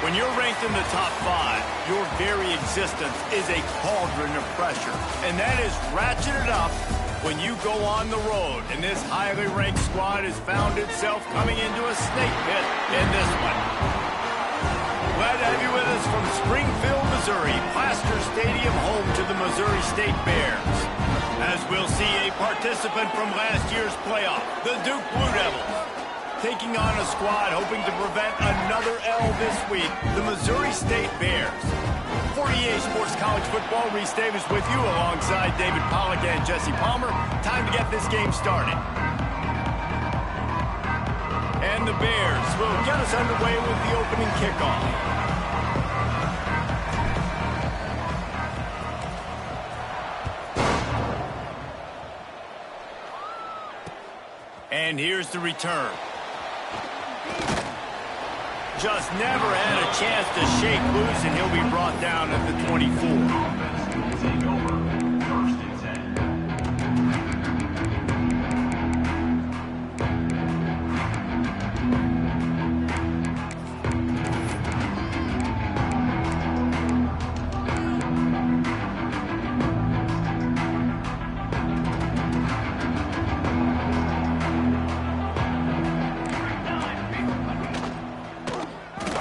When you're ranked in the top 5, your very existence is a cauldron of pressure. And that is ratcheted up when you go on the road. And this highly ranked squad has found itself coming into a snake pit in this one. Glad to have you with us from Springfield, Missouri, Plaster Stadium, home to the Missouri State Bears. As we'll see a participant from last year's playoff, the Duke Blue Devils, taking on a squad hoping to prevent another L this week, the Missouri State Bears. For EA Sports College Football, Reese Davis with you alongside David Pollack and Jesse Palmer. Time to get this game started. And the Bears will get us underway with the opening kickoff. And here's the return. Just never had a chance to shake loose, and he'll be brought down at the 24.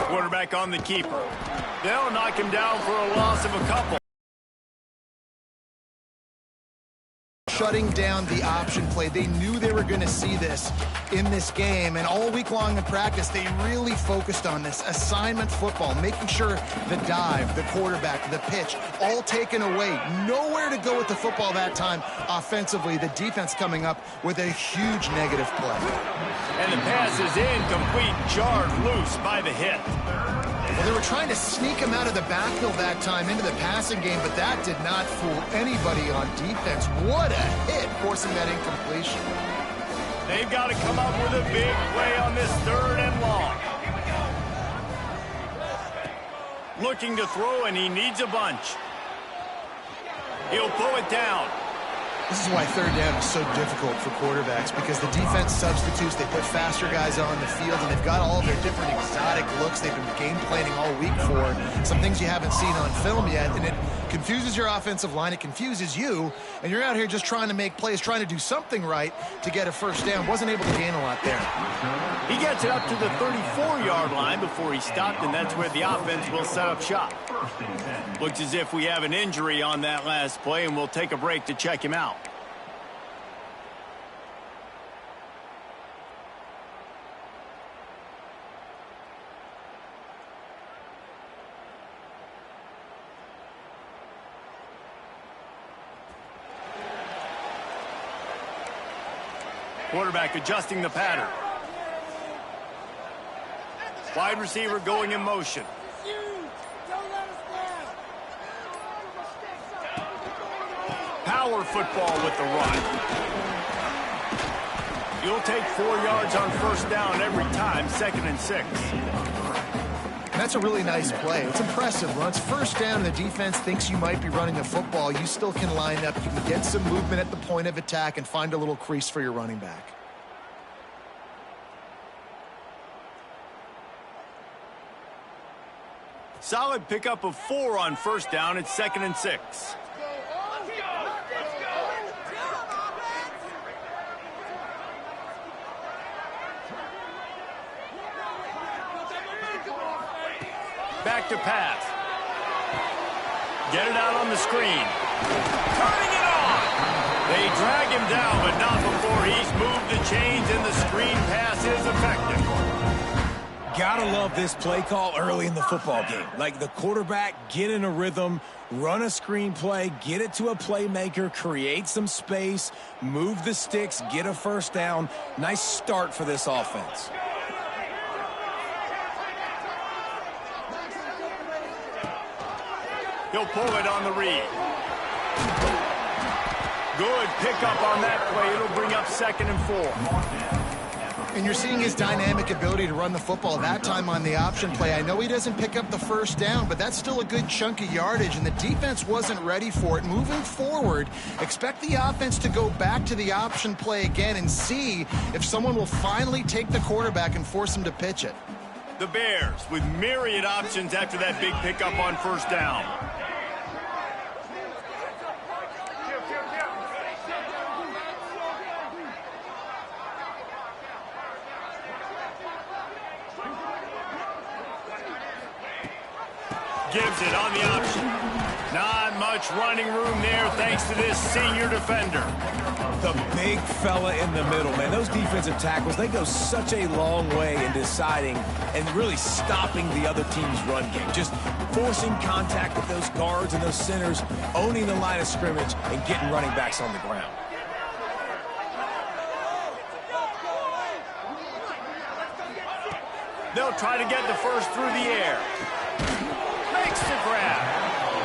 Quarterback on the keeper. They'll knock him down for a loss of a couple. Shutting down the option play. They knew they were going to see this in this game, and all week long in practice, they really focused on this assignment football, making sure the dive, the quarterback, the pitch, all taken away. Nowhere to go with the football that time offensively. The defense coming up with a huge negative play. And the pass is incomplete, jarred loose by the hit. Well, they were trying to sneak him out of the backfield that time into the passing game, but that did not fool anybody on defense. What a hit, forcing that incompletion. They've got to come up with a big play on this 3rd and long. Looking to throw, and he needs a bunch. He'll pull it down. This is why 3rd down is so difficult for quarterbacks, because the defense substitutes. They put faster guys on the field, and they've got all of their different exotic looks they've been game planning all week for. Some things you haven't seen on film yet, and it confuses your offensive line. It confuses you, and you're out here just trying to make plays, trying to do something right to get a 1st down. Wasn't able to gain a lot there. He gets it up to the 34-yard line before he stopped, and that's where the offense will set up shop. Looks as if we have an injury on that last play, and we'll take a break to check him out. Quarterback adjusting the pattern. Wide receiver going in motion. Power football with the run. You'll take 4 yards on 1st down every time, 2nd and 6. That's a really nice play. It's impressive. Once 1st down and the defense thinks you might be running the football, you still can line up. You can get some movement at the point of attack and find a little crease for your running back. Solid pickup of 4 on 1st down. It's 2nd and 6. Back to pass. Get it out on the screen. Turning it on. They drag him down, but not before he's moved the chains, and the screen pass is effective. Gotta love this play call early in the football game. Like, the quarterback, get in a rhythm, run a screen play, get it to a playmaker, create some space, move the sticks, get a 1st down. Nice start for this offense. He'll pull it on the read. Good pickup on that play. It'll bring up 2nd and 4. And you're seeing his dynamic ability to run the football that time on the option play. I know he doesn't pick up the 1st down, but that's still a good chunk of yardage, and the defense wasn't ready for it. Moving forward, expect the offense to go back to the option play again and see if someone will finally take the quarterback and force him to pitch it. The Bears with myriad options after that big pickup on first down. Gives it on the option. Not much running room there thanks to this senior defender. The big fella in the middle, man. Those defensive tackles, they go such a long way in deciding and really stopping the other team's run game. Just forcing contact with those guards and those centers, owning the line of scrimmage, and getting running backs on the ground. They'll try to get the first through the air. Makes the grab.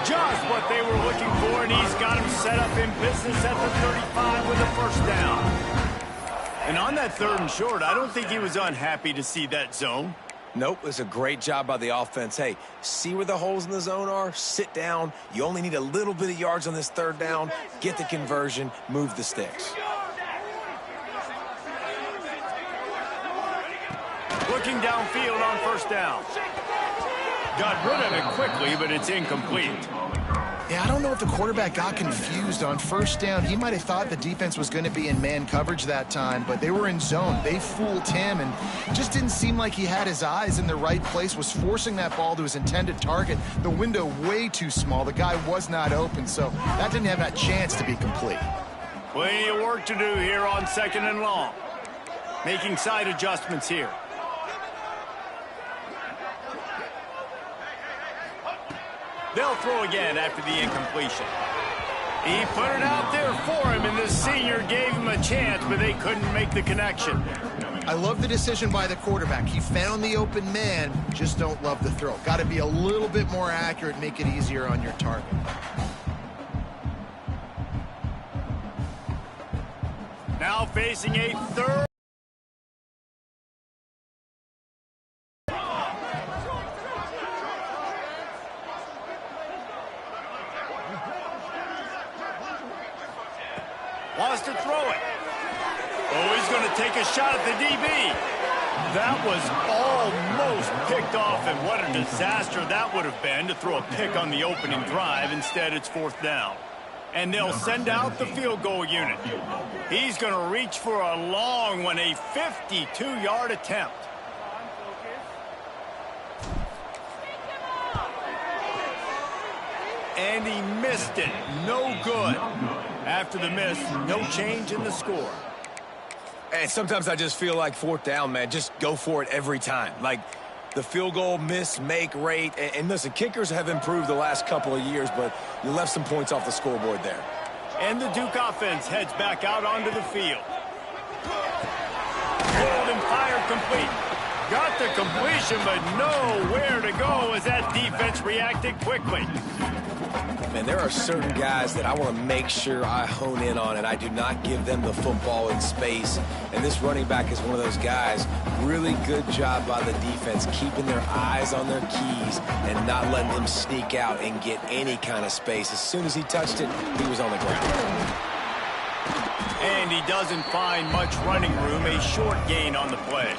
Just what they were looking for, and he's got him set up in business at the 35 with a first down. And on that 3rd and short, I don't think he was unhappy to see that zone. Nope, it's a great job by the offense. Hey, see where the holes in the zone are? Sit down. You only need a little bit of yards on this 3rd down. Get the conversion. Move the sticks. Looking downfield on first down. Got rid of it quickly, but it's incomplete. Yeah, I don't know if the quarterback got confused on first down. He might have thought the defense was going to be in man coverage that time, but they were in zone. They fooled him, and it just didn't seem like he had his eyes in the right place, was forcing that ball to his intended target. The window way too small. The guy was not open, so that didn't have that chance to be complete. Plenty of work to do here on 2nd and long. Making side adjustments here. They'll throw again after the incompletion. He put it out there for him, and the senior gave him a chance, but they couldn't make the connection. I love the decision by the quarterback. He found the open man, just don't love the throw. Got to be a little bit more accurate, make it easier on your target. Now facing a 3rd. Wants to throw it. Oh, he's going to take a shot at the DB. That was almost picked off, and what a disaster that would have been to throw a pick on the opening drive. Instead, it's 4th down. And they'll send out the field goal unit. He's going to reach for a long one, a 52-yard attempt. And he missed it. No good. After the miss, no change in the score. And sometimes I just feel like 4th down, man. Just go for it every time. Like the field goal miss, make rate. And listen, kickers have improved the last couple of years, but you left some points off the scoreboard there. And the Duke offense heads back out onto the field. Pulled and fired complete. Got the completion, but nowhere to go as that defense reacted quickly. Man, there are certain guys that I want to make sure I hone in on, and I do not give them the football in space. And this running back is one of those guys. Really good job by the defense, keeping their eyes on their keys and not letting him sneak out and get any kind of space. As soon as he touched it, he was on the ground. And he doesn't find much running room, a short gain on the play.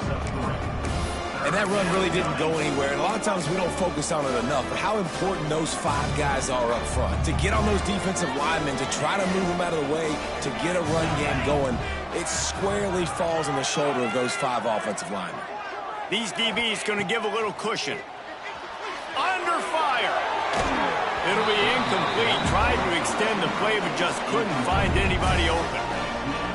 And that run really didn't go anywhere. And a lot of times we don't focus on it enough. But how important those 5 guys are up front. To get on those defensive linemen, to try to move them out of the way, to get a run game going, it squarely falls on the shoulder of those 5 offensive linemen. These DBs going to give a little cushion. Under fire. It'll be incomplete. Tried to extend the play, but just couldn't find anybody open.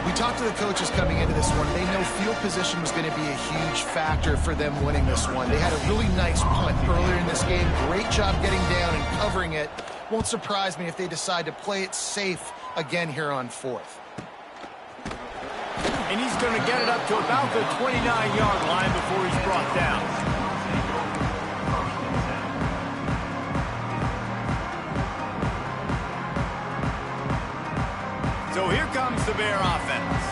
We talked to the coaches coming into this one. They know field position was going to be a huge factor for them winning this one. They had a really nice punt earlier in this game. Great job getting down and covering it. Won't surprise me if they decide to play it safe again here on 4th. And he's going to get it up to about the 29-yard line before he's brought down. So here comes the Bear offense.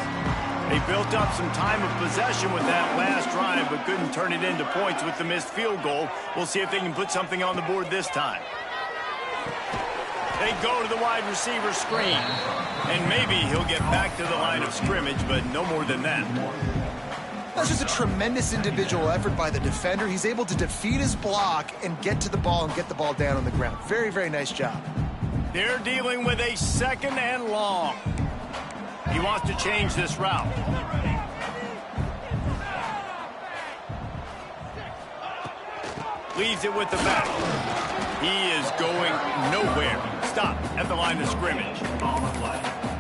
They built up some time of possession with that last drive, but couldn't turn it into points with the missed field goal. We'll see if they can put something on the board this time. They go to the wide receiver screen. And maybe he'll get back to the line of scrimmage, but no more than that. That's just a tremendous individual effort by the defender. He's able to defeat his block and get to the ball and get the ball down on the ground. Very, very nice job. They're dealing with a 2nd and long. He wants to change this route. Leaves it with the back. He is going nowhere. Stop at the line of scrimmage.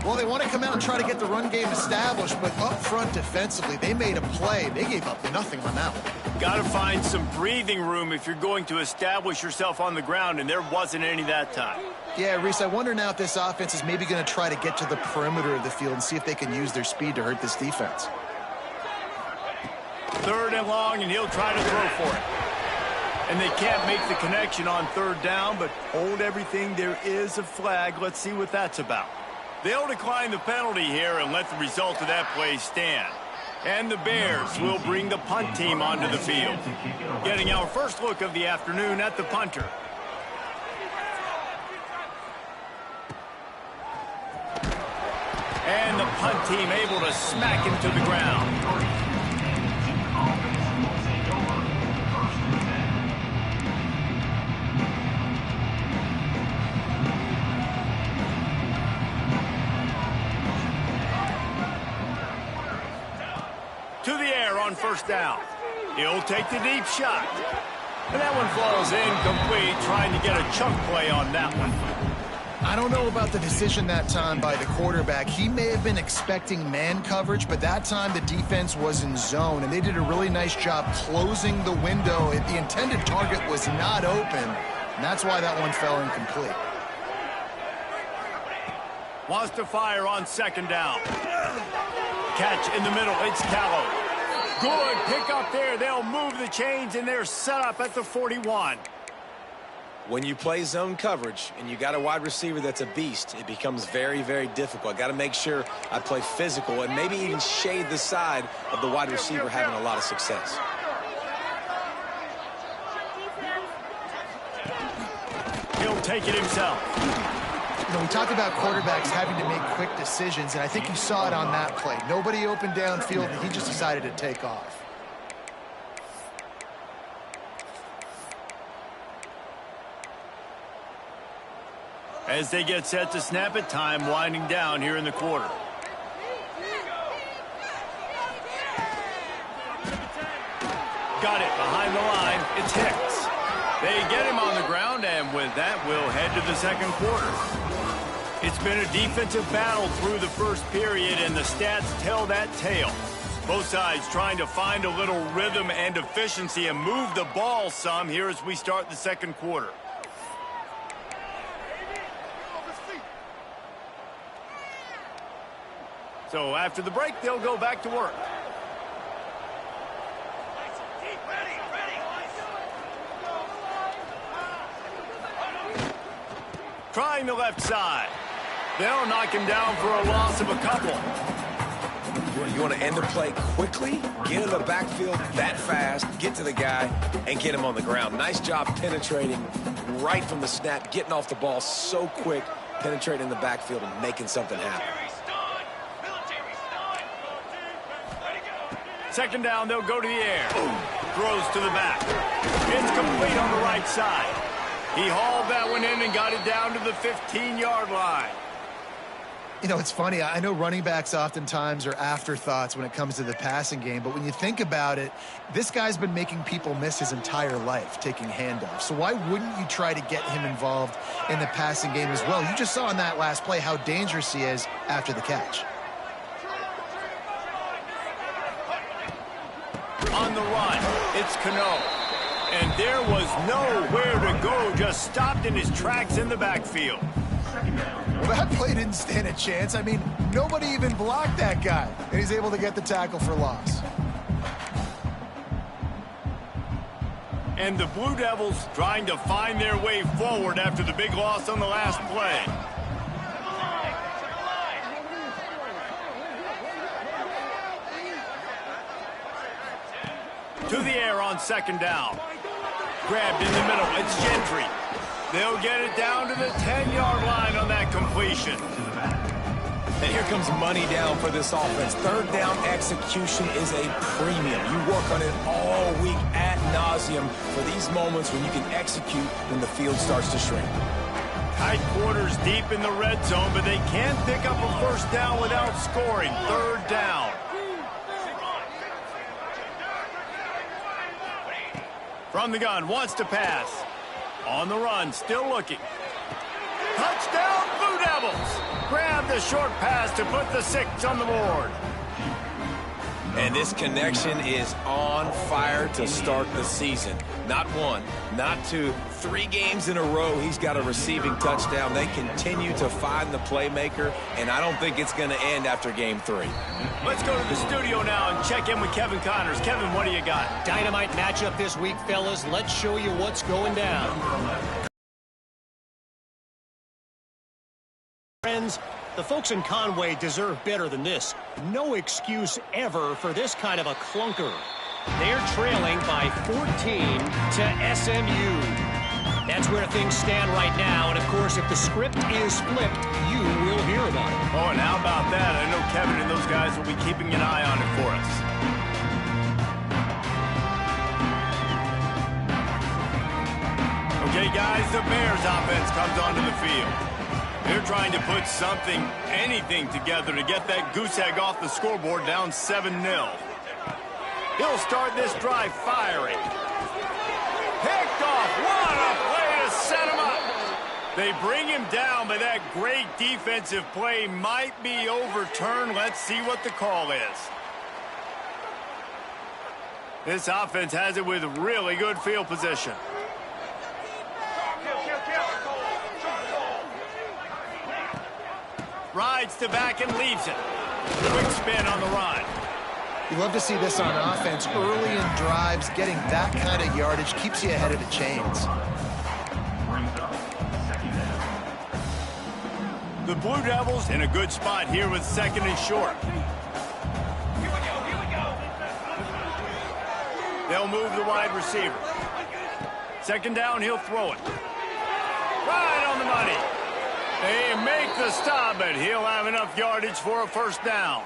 Well, they want to come out and try to get the run game established, but up front defensively, they made a play. They gave up nothing on that one. Got to find some breathing room if you're going to establish yourself on the ground, and there wasn't any that time. Yeah, Reese, I wonder now if this offense is maybe going to try to get to the perimeter of the field and see if they can use their speed to hurt this defense. 3rd and long, and he'll try to throw for it. And they can't make the connection on 3rd down, but hold everything. There is a flag. Let's see what that's about. They'll decline the penalty here and let the result of that play stand. And the Bears will bring the punt team onto the field. Getting our first look of the afternoon at the punter. And the punt team able to smack him to the ground. To the air on 1st down. He'll take the deep shot. And that one falls incomplete, trying to get a chunk play on that one. I don't know about the decision that time by the quarterback. He may have been expecting man coverage, but that time the defense was in zone, and they did a really nice job closing the window. The intended target was not open, and that's why that one fell incomplete. Wants to fire on 2nd down. Catch in the middle. It's Callow. Good pick up there. They'll move the chains, and they're set up at the 41. When you play zone coverage and you got a wide receiver that's a beast, it becomes very, very difficult. Got to make sure I play physical and maybe even shade the side of the wide receiver having a lot of success. He'll take it himself. You know, we talked about quarterbacks having to make quick decisions, and I think you saw it on that play. Nobody open downfield, and he just decided to take off. As they get set to snap it, time winding down here in the quarter. Got it behind the line. It's Hicks. They get him on the ground, and with that, we'll head to the 2nd quarter. It's been a defensive battle through the 1st period, and the stats tell that tale. Both sides trying to find a little rhythm and efficiency and move the ball some here as we start the 2nd quarter. So after the break, they'll go back to work. Trying the left side. They'll knock him down for a loss of a couple. You want to end the play quickly, get in the backfield that fast, get to the guy, and get him on the ground. Nice job penetrating right from the snap, getting off the ball so quick, penetrating the backfield and making something happen. 2nd down, they'll go to the air. Throws to the back. It's complete on the right side. He hauled that one in and got it down to the 15-yard line. You know, it's funny. I know running backs oftentimes are afterthoughts when it comes to the passing game, but when you think about it, this guy's been making people miss his entire life taking handoffs. So why wouldn't you try to get him involved in the passing game as well? You just saw in that last play how dangerous he is after the catch. On the run, it's Cano. And there was nowhere to go, just stopped in his tracks in the backfield. Well, that play didn't stand a chance. I mean, nobody even blocked that guy, and he's able to get the tackle for loss. And the Blue Devils trying to find their way forward after the big loss on the last play. To the air on 2nd down. Grabbed in the middle. It's Gentry. They'll get it down to the 10-yard line on that completion. And here comes money down for this offense. Third down execution is a premium. You work on it all week ad nauseum for these moments when you can execute when the field starts to shrink. Tight quarters deep in the red zone, but they can't pick up a first down without scoring. Third down. From the gun, wants to pass. On the run, still looking. Touchdown, Blue Devils! Grab the short pass to put the 6 on the board. And this connection is on fire to start the season. Not one, not two, 3 games in a row he's got a receiving touchdown. They continue to find the playmaker, and I don't think it's going to end after game 3. Let's go to the studio now and check in with Kevin Connors. Kevin, what do you got? Dynamite matchup this week, fellas. Let's show you what's going down. Friends, the folks in Conway deserve better than this. No excuse ever for this kind of a clunker. They're trailing by 14 to SMU. That's where things stand right now, and of course, if the script is flipped, you will hear about it. Oh, and how about that? I know Kevin and those guys will be keeping an eye on it for us. Okay, guys, the Bears offense comes onto the field. They're trying to put something, anything together to get that goose egg off the scoreboard down 7-0. He'll start this drive firing. Picked off. What a play to set him up. They bring him down, but that great defensive play might be overturned. Let's see what the call is. This offense has it with really good field position. Rides to back and leaves it. Quick spin on the run. You love to see this on offense. Early in drives, getting that kind of yardage keeps you ahead of the chains. The Blue Devils in a good spot here with 2nd and short. They'll move the wide receiver. 2nd down, he'll throw it. Right on the money. They make the stop, but he'll have enough yardage for a first down.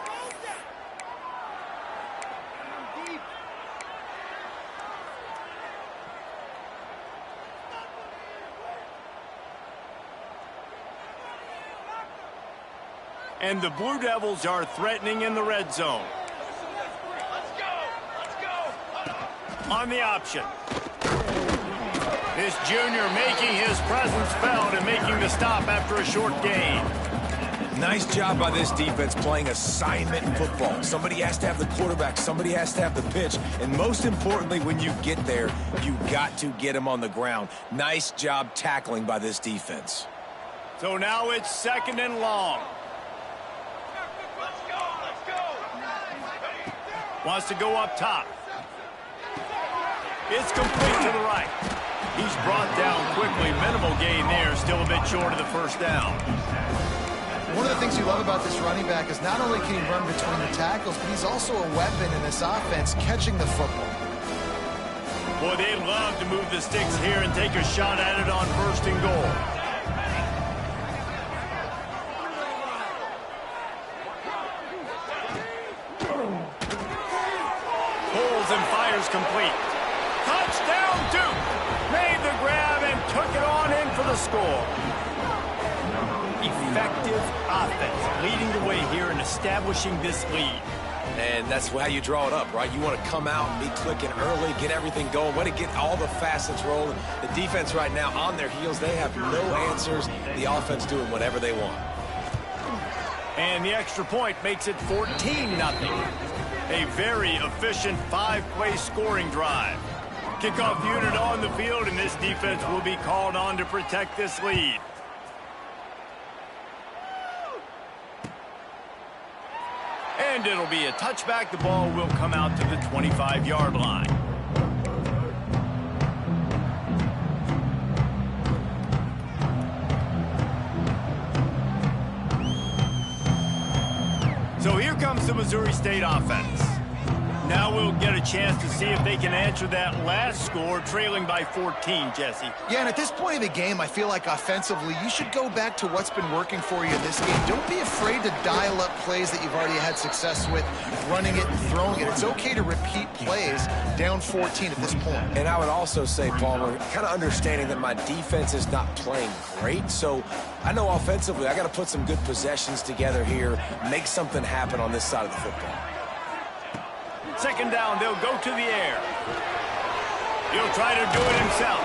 And the Blue Devils are threatening in the red zone. Let's go. On the option. This junior making his presence felt and making the stop after a short gain. Nice job by this defense playing assignment football. Somebody has to have the quarterback. Somebody has to have the pitch. And most importantly, when you get there, you got to get him on the ground. Nice job tackling by this defense. So now it's 2nd and long. Wants to go up top. It's complete to the right. He's brought down quickly. Minimal gain there. Still a bit short of the first down. One of the things you love about this running back is not only can he run between the tackles, but he's also a weapon in this offense, catching the football. Boy, they'd love to move the sticks here and take a shot at it on 1st and goal. Pulls and fires complete. Touchdown, Duke! Made the grab and took it on in for the score. Effective offense leading the way here and establishing this lead. And that's how you draw it up, right? You want to come out and be clicking early, get everything going, want to get all the facets rolling. The defense right now on their heels, they have no answers. The offense doing whatever they want. And the extra point makes it 14-0. A very efficient 5-play scoring drive. Kickoff unit on the field, and this defense will be called on to protect this lead. And it'll be a touchback. The ball will come out to the 25-yard line. So here comes the Missouri State offense. Now we'll get a chance to see if they can answer that last score, trailing by 14, Jesse. Yeah, and at this point of the game, I feel like offensively, you should go back to what's been working for you in this game. Don't be afraid to dial up plays that you've already had success with, running it and throwing it. It's okay to repeat plays down 14 at this point. And I would also say, Palmer, kind of understanding that my defense is not playing great, so I know offensively I got to put some good possessions together here, make something happen on this side of the football. Second down, they'll go to the air. He'll try to do it himself.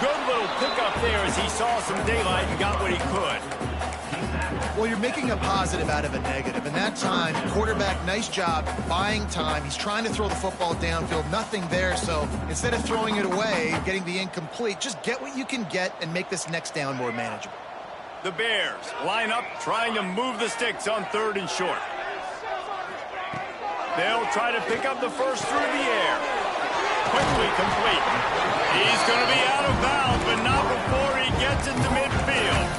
Good little pickup there as he saw some daylight and got what he could. Well, you're making a positive out of a negative. And that time, quarterback, nice job buying time. He's trying to throw the football downfield. Nothing there, so instead of throwing it away, getting the incomplete, just get what you can get and make this next down more manageable. The Bears line up trying to move the sticks on 3rd and short. They'll try to pick up the first through the air. Quickly complete. He's going to be out of bounds, but not before he gets into midfield.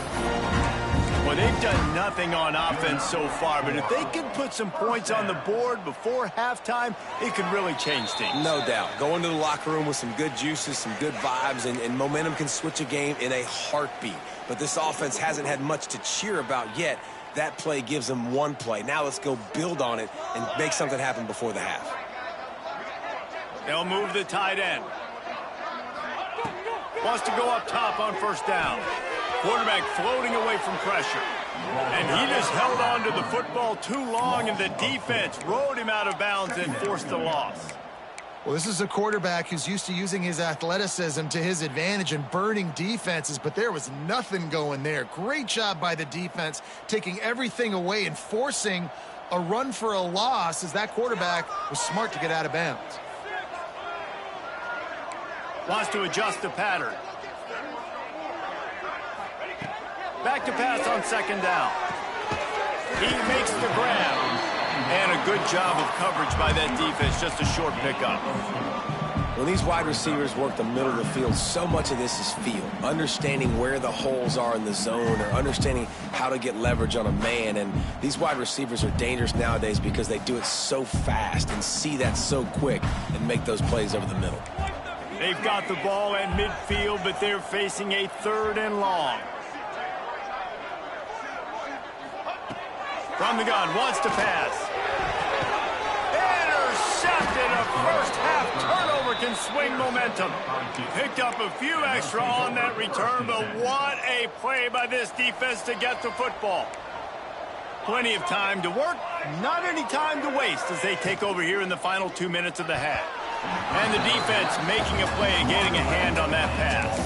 Well, they've done nothing on offense so far, but if they can put some points on the board before halftime, it could really change things. No doubt. Go into the locker room with some good juices, some good vibes, and momentum can switch a game in a heartbeat. But this offense hasn't had much to cheer about yet. That play gives them one play. Now let's go build on it and make something happen before the half. They'll move the tight end. Wants to go up top on 1st down. Quarterback floating away from pressure. And he just held on to the football too long, and the defense rode him out of bounds and forced the loss. Well, this is a quarterback who's used to using his athleticism to his advantage and burning defenses, but there was nothing going there. Great job by the defense, taking everything away and forcing a run for a loss as that quarterback was smart to get out of bounds. Wants to adjust the pattern. Back to pass on 2nd down. He makes the grab. And a good job of coverage by that defense, just a short pickup. When these wide receivers work the middle of the field, so much of this is feel. Understanding where the holes are in the zone or understanding how to get leverage on a man. And these wide receivers are dangerous nowadays because they do it so fast and see that so quick and make those plays over the middle. They've got the ball at midfield, but they're facing a 3rd and long. From the gun, wants to pass. Intercepted. A first half turnover can swing momentum. Picked up a few extra on that return, but what a play by this defense to get the football. Plenty of time to work, not any time to waste as they take over here in the final 2 minutes of the half. And the defense making a play and getting a hand on that pass.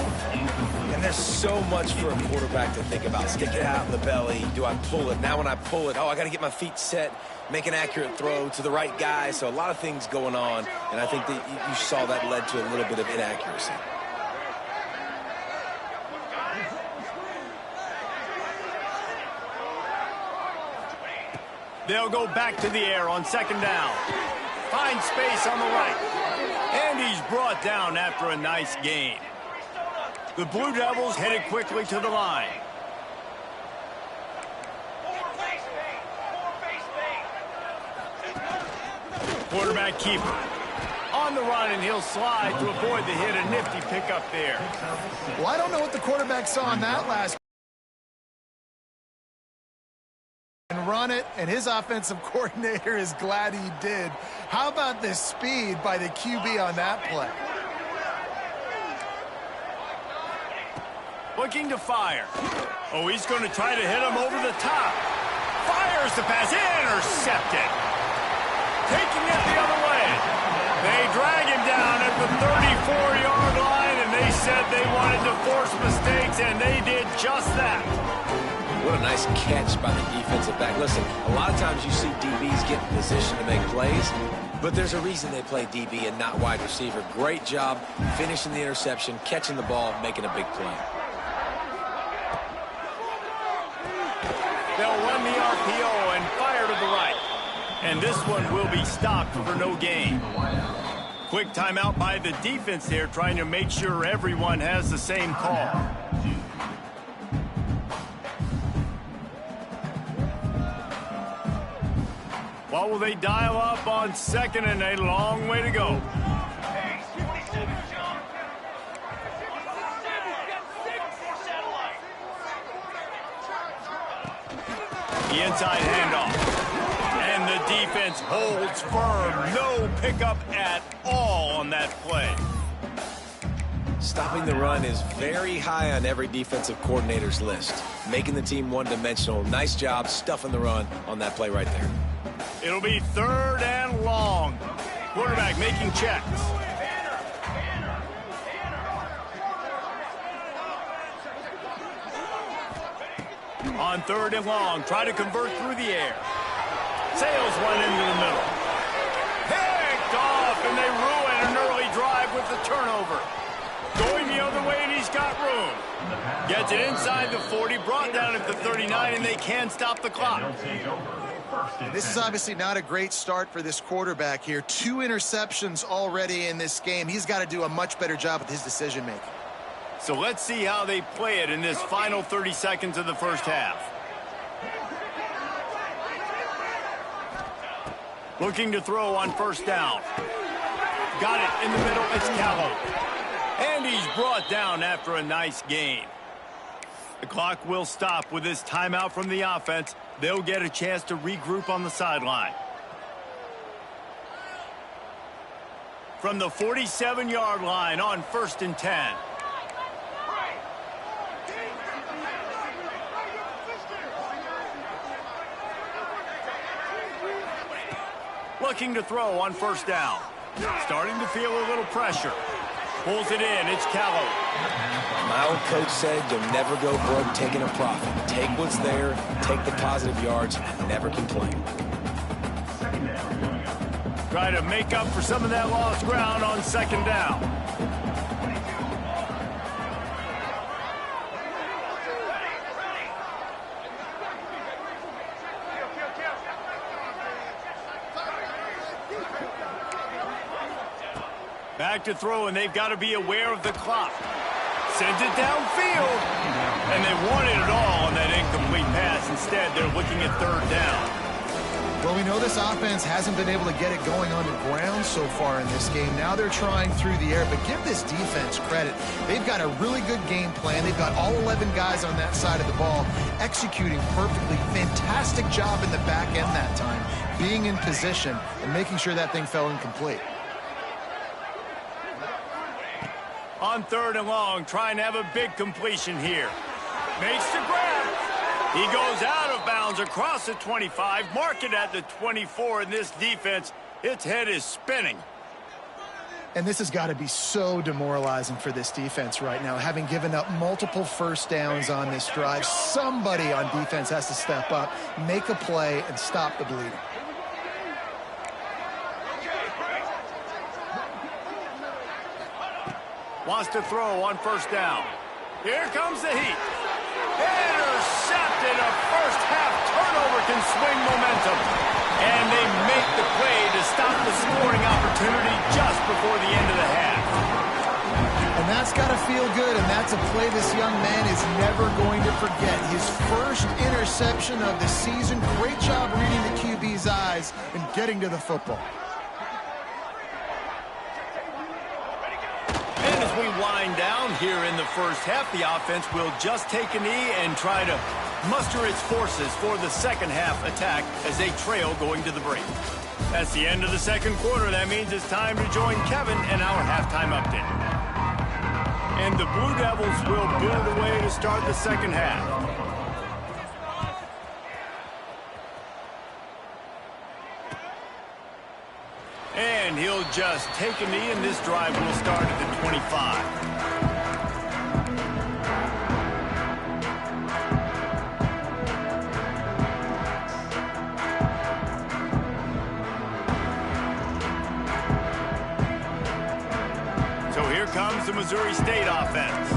And there's so much for a quarterback to think about. Stick it out in the belly. Do I pull it? Now when I pull it, I got to get my feet set, make an accurate throw to the right guy. So a lot of things going on, and I think that you saw that led to a little bit of inaccuracy. They'll go back to the air on 2nd down. Finds space on the right. And he's brought down after a nice gain. The Blue Devils headed quickly to the line. Quarterback keeper. On the run, and he'll slide to avoid the hit. A nifty pickup there. Well, I don't know what the quarterback saw on that last and run it, and his offensive coordinator is glad he did. How about the speed by the QB on that play? Looking to fire. Oh, he's going to try to hit him over the top. Fires the pass. Intercepted. Taking it the other way. They drag him down at the 34-yard line, and they said they wanted to force mistakes, and they did just that. What a nice catch by the defensive back. Listen, a lot of times you see DBs get in position to make plays, but there's a reason they play DB and not wide receiver. Great job finishing the interception, catching the ball, making a big play. They'll run the RPO and fire to the right. And this one will be stopped for no gain. Quick timeout by the defense there, trying to make sure everyone has the same call. What will they dial up on 2nd and a long way to go? The inside handoff. And the defense holds firm. No pickup at all on that play. Stopping the run is very high on every defensive coordinator's list. Making the team one-dimensional. Nice job stuffing the run on that play right there. It'll be 3rd and long. Quarterback making checks. On 3rd and long, try to convert through the air. Sails one into the middle. Picked off, and they ruin an early drive with the turnover. Going the other way, and he's got room. Gets it inside the 40, brought down at the 39, and they can stop the clock. This is obviously not a great start for this quarterback here. 2 interceptions already in this game. He's got to do a much better job with his decision-making. So let's see how they play it in this final 30 seconds of the first half. Looking to throw on 1st down. Got it in the middle. It's Callow. And he's brought down after a nice gain. The clock will stop with this timeout from the offense. They'll get a chance to regroup on the sideline. From the 47-yard line on 1st and 10. Looking to throw on 1st down. Starting to feel a little pressure. Pulls it in. It's Callow. My old coach said you'll never go broke taking a profit. Take what's there, take the positive yards, and never complain. Try to make up for some of that lost ground on 2nd down. Back to throw, and they've got to be aware of the clock. Sends it downfield. And they wanted it all on that incomplete pass. Instead, they're looking at 3rd down. Well, we know this offense hasn't been able to get it going on the ground so far in this game. Now they're trying through the air, but give this defense credit. They've got a really good game plan. They've got all 11 guys on that side of the ball executing perfectly. Fantastic job in the back end that time, being in position and making sure that thing fell incomplete. On 3rd and long, trying to have a big completion here. Makes the grab. He goes out of bounds across the 25, mark it at the 24, and this defense, its head is spinning. And this has got to be so demoralizing for this defense right now, having given up multiple 1st downs on this drive. Somebody on defense has to step up, make a play, and stop the bleeding. Wants to throw on 1st down. Here comes the heat. Intercepted. A first-half turnover can swing momentum. And they make the play to stop the scoring opportunity just before the end of the half. And that's got to feel good, and that's a play this young man is never going to forget. His first interception of the season. Great job reading the QB's eyes and getting to the football. We wind down here in the first half. The offense will just take a knee and try to muster its forces for the 2nd half attack as they trail going to the break. That's the end of the 2nd quarter. That means it's time to join Kevin in our halftime update. And the Blue Devils will build away to start the 2nd half. And he'll just take a knee, and this drive will start at the 25. So here comes the Missouri State offense.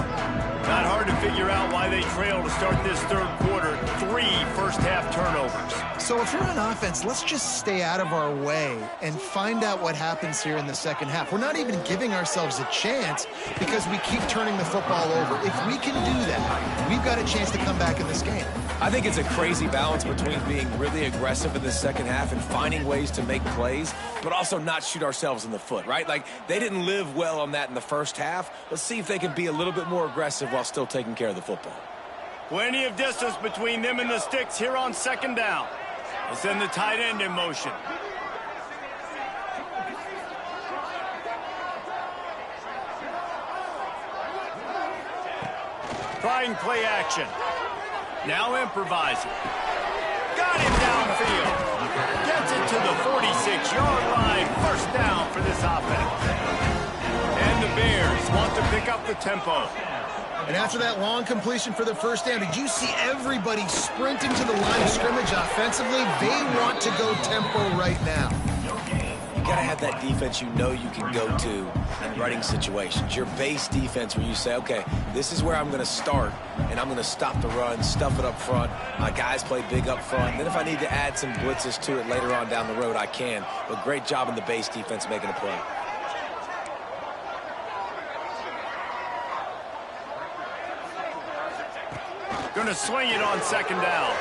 Not hard to figure out why they trail to start this 3rd quarter. 3 first-half turnovers. So if we're on offense, let's just stay out of our way and find out what happens here in the second half. We're not even giving ourselves a chance because we keep turning the football over. If we can do that, we've got a chance to come back in this game. I think it's a crazy balance between being really aggressive in the second half and finding ways to make plays, but also not shoot ourselves in the foot, right? Like, they didn't live well on that in the first half. Let's see if they can be a little bit more aggressive while still taking care of the football. Plenty of distance between them and the sticks here on second down. We'll send the tight end in motion. Trying play action. Now improvising. Got him downfield. Gets it to the 46-yard line. First down for this offense. And the Bears want to pick up the tempo. And after that long completion for the first down, did you see everybody sprinting to the line of scrimmage offensively? They want to go tempo right now. You got to have that defense you know you can go to in running situations. Your base defense where you say, okay, this is where I'm going to start, and I'm going to stop the run, stuff it up front. My guys play big up front. Then if I need to add some blitzes to it later on down the road, I can. But great job in the base defense making a play. Going to swing it on second down.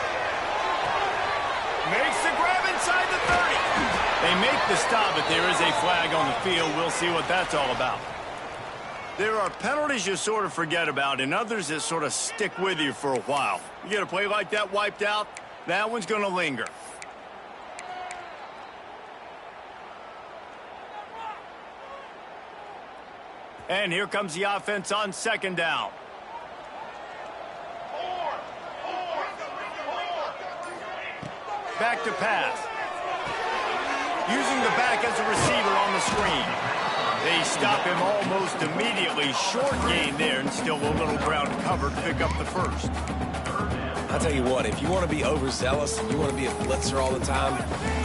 Makes the grab inside the 30. They make the stop, but there is a flag on the field. We'll see what that's all about. There are penalties you sort of forget about and others that sort of stick with you for a while. You get a play like that wiped out, that one's going to linger. And here comes the offense on second down. Back to pass. Using the back as a receiver on the screen. They stop him almost immediately. Short gain there and still a little ground covered to pick up the first. I'll tell you what, if you want to be overzealous and you want to be a blitzer all the time,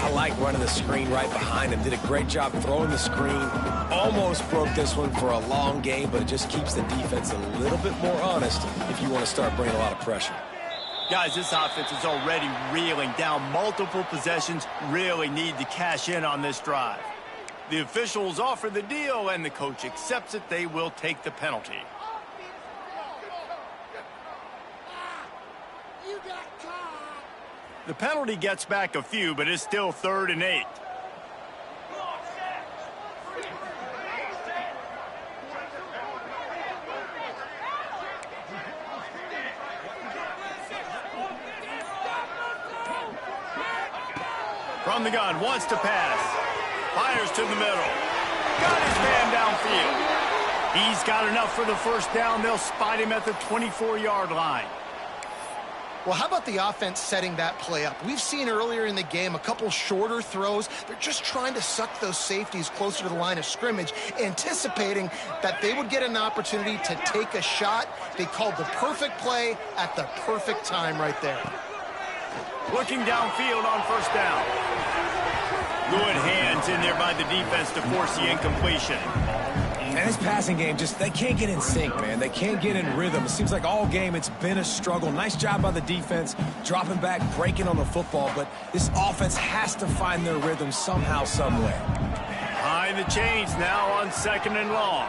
I like running the screen right behind him. Did a great job throwing the screen. Almost broke this one for a long game, but it just keeps the defense a little bit more honest if you want to start bringing a lot of pressure. Guys, this offense is already reeling down multiple possessions. Really need to cash in on this drive. The officials offer the deal, and the coach accepts it. They will take the penalty. The penalty gets back a few, but it's still 3rd and 8. From the gun, wants to pass. Fires to the middle. Got his man downfield. He's got enough for the first down. They'll spot him at the 24-yard line. Well, how about the offense setting that play up? We've seen earlier in the game a couple shorter throws. They're just trying to suck those safeties closer to the line of scrimmage, anticipating that they would get an opportunity to take a shot. They called the perfect play at the perfect time right there. Looking downfield on first down. Good hands in there by the defense to force the incompletion. And this passing game, they can't get in sync, man. They can't get in rhythm. It seems like all game it's been a struggle. Nice job by the defense, dropping back, breaking on the football, but this offense has to find their rhythm somehow, some way. Behind the chains now on 2nd and long.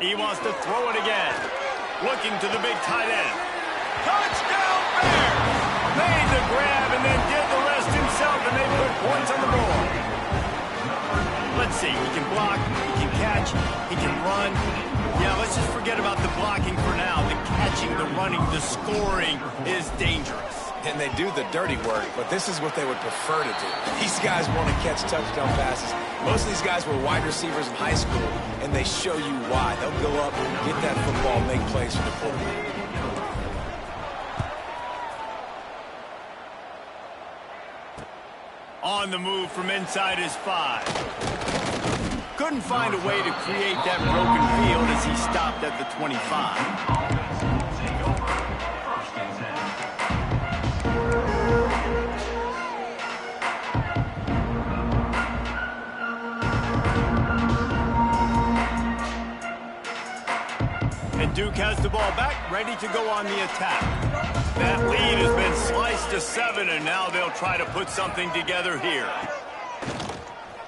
He wants to throw it again. Looking to the big tight end. Touchdown Bears! Made the grab and then did the rest himself, and they put points on the board. Let's see. He can block, he can catch, he can run. Yeah, let's just forget about the blocking for now. The catching, the running, the scoring is dangerous. And they do the dirty work, but this is what they would prefer to do. These guys want to catch touchdown passes. Most of these guys were wide receivers in high school, and they show you why. They'll go up, get that football, make plays for the quarterback. On the move from inside his 5. Couldn't find a way to create that broken field as he stopped at the 25. Duke has the ball back, ready to go on the attack. That lead has been sliced to 7, and now they'll try to put something together here.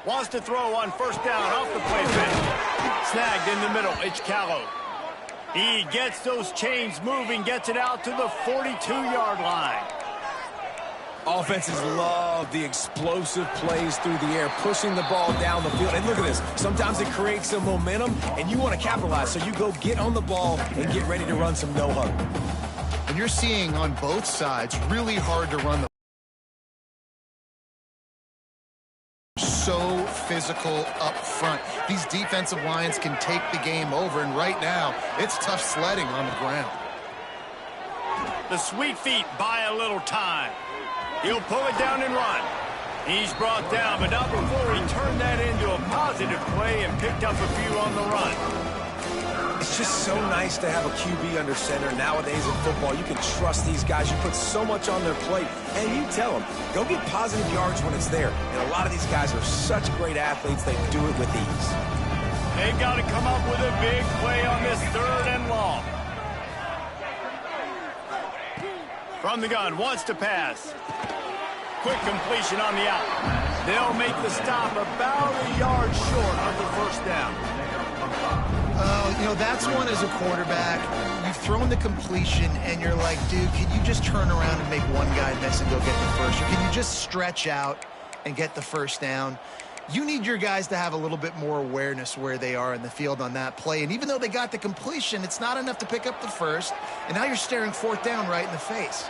Wants to throw on first down off the play fake. Snagged in the middle, it's Callow. He gets those chains moving, gets it out to the 42-yard line. Offenses love the explosive plays through the air, pushing the ball down the field. And look at this. Sometimes it creates some momentum, and you want to capitalize. So you go get on the ball and get ready to run some no-huddle. And you're seeing on both sides really hard to run the so physical up front. These defensive lines can take the game over, and right now, it's tough sledding on the ground. The Sweet Feet buy a little time. He'll pull it down and run. He's brought down, but not before he turned that into a positive play and picked up a few on the run. It's just so nice to have a QB under center. Nowadays in football, you can trust these guys. You put so much on their plate, and you tell them, go get positive yards when it's there. And a lot of these guys are such great athletes, they do it with ease. They've got to come up with a big play on this 3rd and long. From the gun, wants to pass. Quick completion on the out. They'll make the stop about a yard short of the first down. You know, that's one as a quarterback. You've thrown the completion, and you're like, dude, can you just turn around and make one guy miss and go get the first? Or can you just stretch out and get the first down? You need your guys to have a little bit more awareness where they are in the field on that play. And even though they got the completion, it's not enough to pick up the first. And now you're staring 4th down right in the face.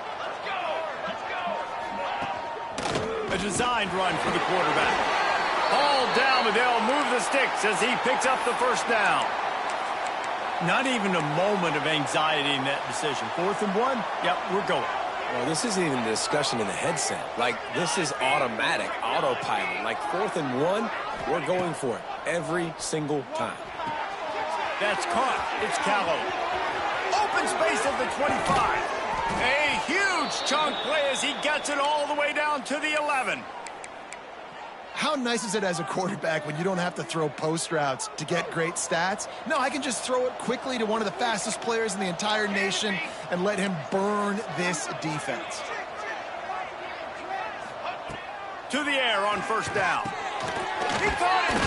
A designed run for the quarterback. Ball down, but they'll move the sticks as he picks up the first down. Not even a moment of anxiety in that decision. 4th and 1, yep, we're going. Well, this isn't even a discussion in the headset. Like, this is automatic, autopilot. Like, 4th and 1, we're going for it every single time. That's caught. It's Callow. Open space at the 25. A huge chunk play as he gets it all the way down to the 11. How nice is it as a quarterback when you don't have to throw post routes to get great stats? No, I can just throw it quickly to one of the fastest players in the entire nation and let him burn this defense. To the air on first down. He caught it!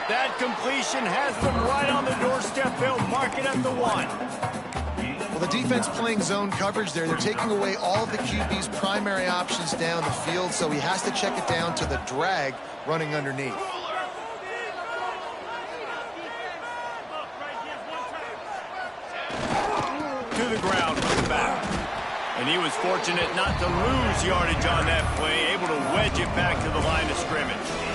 That completion has them right on the doorstep. They'll mark it at the 1. Well, the defense playing zone coverage there. They're taking away all of the QB's primary options down the field, so he has to check it down to the drag running underneath. To the ground from the back. And he was fortunate not to lose yardage on that play, able to wedge it back to the line of scrimmage.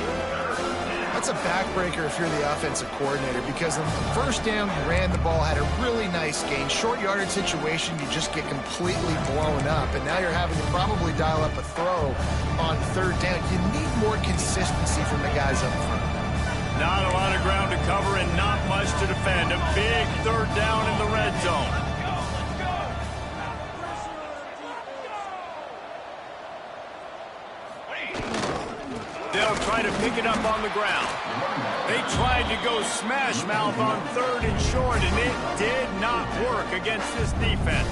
That's a backbreaker if you're the offensive coordinator, because on first down, you ran the ball, had a really nice gain. Short yardage situation, you just get completely blown up, and now you're having to probably dial up a throw on 3rd down. You need more consistency from the guys up front. Not a lot of ground to cover and not much to defend. A big 3rd down in the red zone. They'll try to pick it up on the ground. They tried to go smash mouth on 3rd and short, and it did not work against this defense.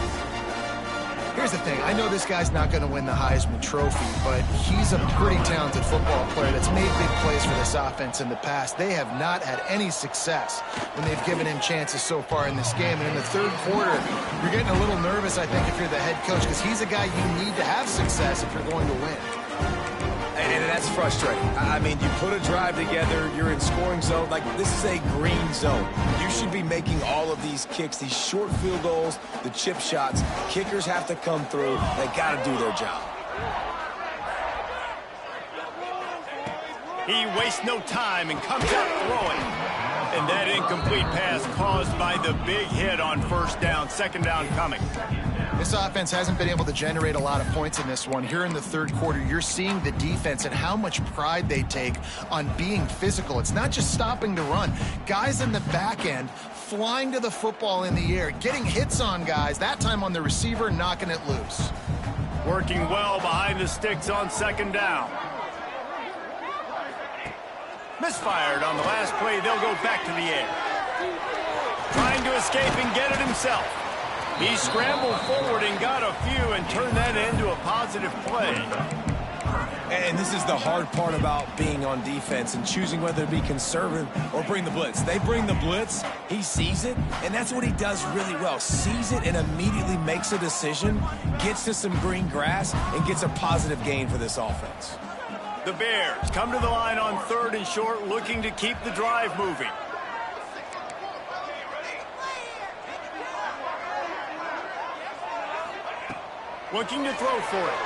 Here's the thing. I know this guy's not going to win the Heisman Trophy, but he's a pretty talented football player that's made big plays for this offense in the past. They have not had any success when they've given him chances so far in this game. And in the 3rd quarter, you're getting a little nervous, I think, if you're the head coach, because he's a guy you need to have success if you're going to win. And that's frustrating. I mean, you put a drive together, you're in scoring zone. Like, this is a green zone. You should be making all of these kicks, these short field goals, the chip shots. Kickers have to come through. They got to do their job. He wastes no time and comes out throwing. And that incomplete pass caused by the big hit on first down, 2nd down coming. This offense hasn't been able to generate a lot of points in this one. Here in the 3rd quarter, you're seeing the defense and how much pride they take on being physical. It's not just stopping to run. Guys in the back end flying to the football in the air, getting hits on guys, that time on the receiver, knocking it loose. Working well behind the sticks on 2nd down. Misfired on the last play. They'll go back to the air. Trying to to escape and get it himself. He scrambled forward and got a few and turned that into a positive play. And this is the hard part about being on defense and choosing whether to be conservative or bring the blitz. They bring the blitz, he sees it, and that's what he does really well. Sees it and immediately makes a decision, gets to some green grass, and gets a positive gain for this offense. The Bears come to the line on 3rd and short, looking to keep the drive moving. Looking to throw for it.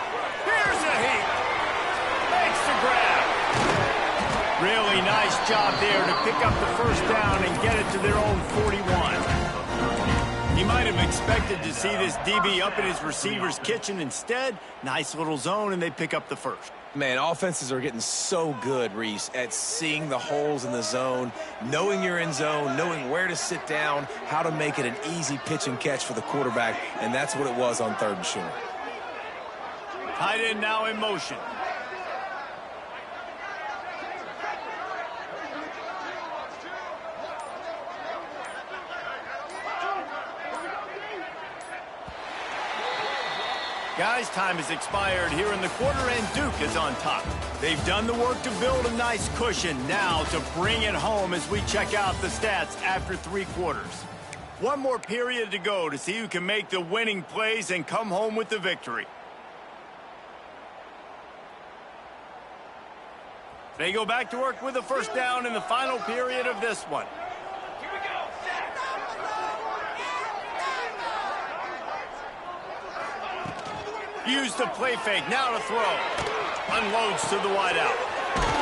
Here's a heat. Makes the grab. Really nice job there to pick up the first down and get it to their own 41. He might have expected to see this DB up in his receiver's kitchen. Instead, nice little zone, and they pick up the first. Man, offenses are getting so good, Reese, at seeing the holes in the zone, knowing you're in zone, knowing where to sit down, how to make it an easy pitch and catch for the quarterback, and that's what it was on 3rd and short. Tight end now in motion. Guys, time has expired here in the quarter, and Duke is on top. They've done the work to build a nice cushion. Now to bring it home as we check out the stats after 3 quarters. One more period to go to see who can make the winning plays and come home with the victory. They go back to work with a first down in the final period of this one. Used the play fake, now to throw. Unloads to the wideout.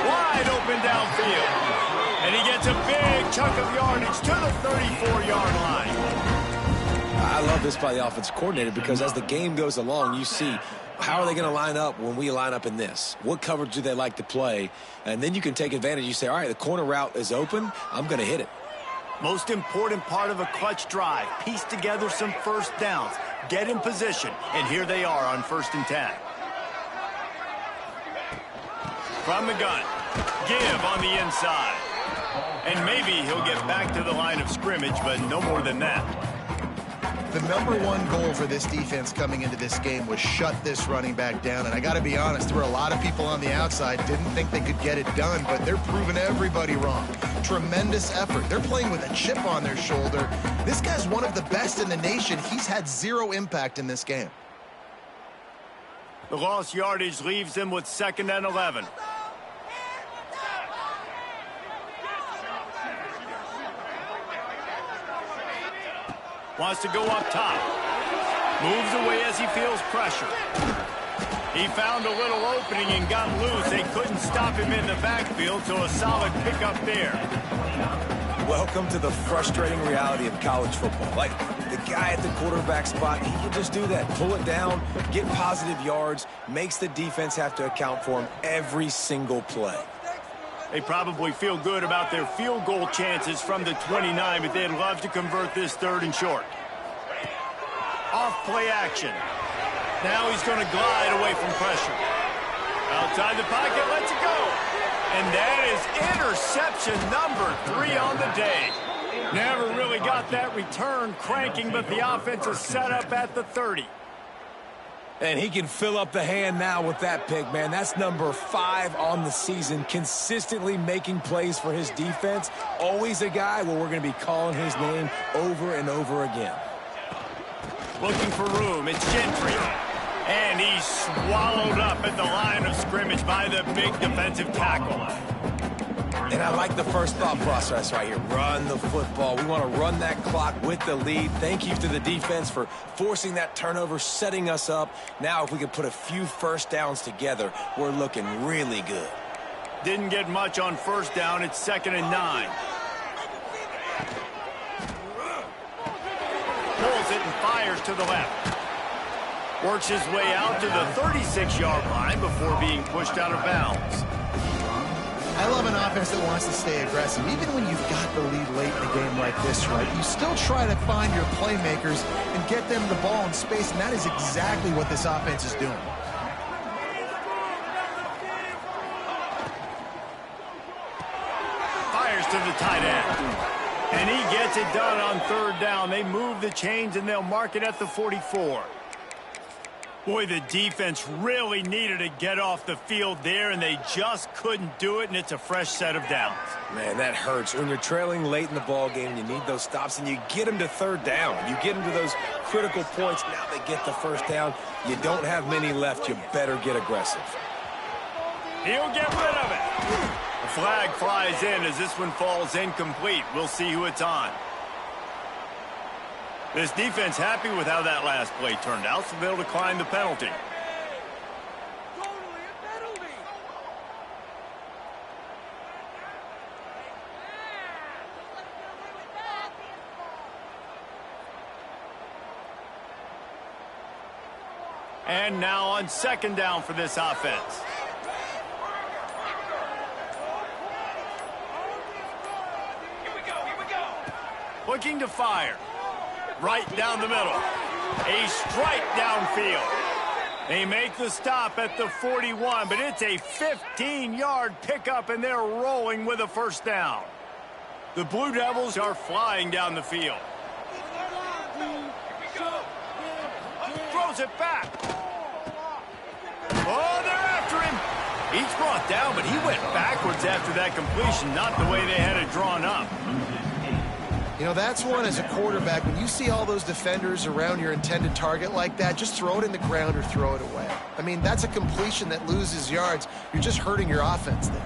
Wide open downfield. And he gets a big chunk of yardage to the 34-yard line. I love this by the offensive coordinator because as the game goes along, you see how are they going to line up when we line up in this? What coverage do they like to play? And then you can take advantage. You say, all right, the corner route is open. I'm going to hit it. Most important part of a clutch drive. Piece together some first downs. Get in position. And here they are on 1st and 10. From the gun. Give on the inside. And maybe he'll get back to the line of scrimmage, but no more than that. The #1 goal for this defense coming into this game was shut this running back down. And I got to be honest, there were a lot of people on the outside didn't think they could get it done, but they're proving everybody wrong. Tremendous effort. They're playing with a chip on their shoulder. This guy's one of the best in the nation. He's had 0 impact in this game. The lost yardage leaves them with 2nd and 11. Wants to go up top. Moves away as he feels pressure. He found a little opening and got loose. They couldn't stop him in the backfield, so a solid pickup there. Welcome to the frustrating reality of college football. Like, the guy at the quarterback spot, he can just do that. Pull it down, get positive yards, makes the defense have to account for him every single play. They probably feel good about their field goal chances from the 29, but they'd love to convert this 3rd and short. Off play action. Now he's going to glide away from pressure. Outside the pocket, lets it go. And that is interception number 3 on the day. Never really got that return cranking, but the offense is set up at the 30. And he can fill up the hand now with that pick, man. That's number 5 on the season, consistently making plays for his defense. Always a guy where we're going to be calling his name over and over again. Looking for room. It's Gentry. And he's swallowed up at the line of scrimmage by the big defensive tackle. And I like the first thought process right here. Run the football. We want to run that clock with the lead. Thank you to the defense for forcing that turnover, setting us up. Now, if we can put a few first downs together, we're looking really good. Didn't get much on first down. It's 2nd and 9. Pulls it and fires to the left. Works his way out to the 36-yard line before being pushed out of bounds. I love an offense that wants to stay aggressive. Even when you've got the lead late in a game like this, right, you still try to find your playmakers and get them the ball in space, and that is exactly what this offense is doing. Fires to the tight end. And he gets it done on third down. They move the chains, and they'll mark it at the 44. Boy, the defense really needed to get off the field there, and they just couldn't do it, and it's a fresh set of downs. Man, that hurts. When you're trailing late in the ball game, you need those stops, and you get them to third down. You get them to those critical points. Now they get the first down. You don't have many left. You better get aggressive. He'll get rid of it. The flag flies in as this one falls incomplete. We'll see who it's on. This defense happy with how that last play turned out, so they'll decline the penalty. And now on second down for this offense. Looking to fire. Right down the middle. A strike downfield. They make the stop at the 41, but it's a 15-yard pickup, and they're rolling with a first down. The Blue Devils are flying down the field. Throws it back. Oh, they're after him. He's brought down, but he went backwards after that completion, not the way they had it drawn up. You know, that's one as a quarterback. When you see all those defenders around your intended target like that, just throw it in the ground or throw it away. I mean, that's a completion that loses yards. You're just hurting your offense there.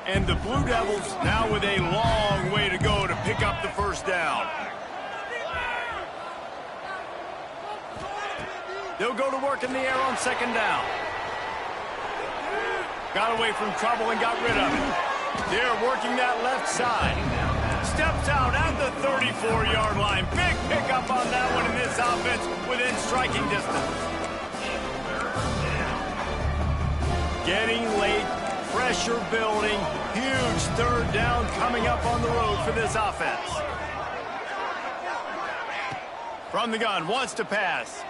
And the Blue Devils now with a long way to go to pick up the first down. They'll go to work in the air on second down. Got away from trouble and got rid of it. They're working that left side. Steps out at the 34-yard line. Big pickup on that one in this offense within striking distance. Getting late, pressure building, huge third down coming up on the road for this offense. From the gun, wants to pass.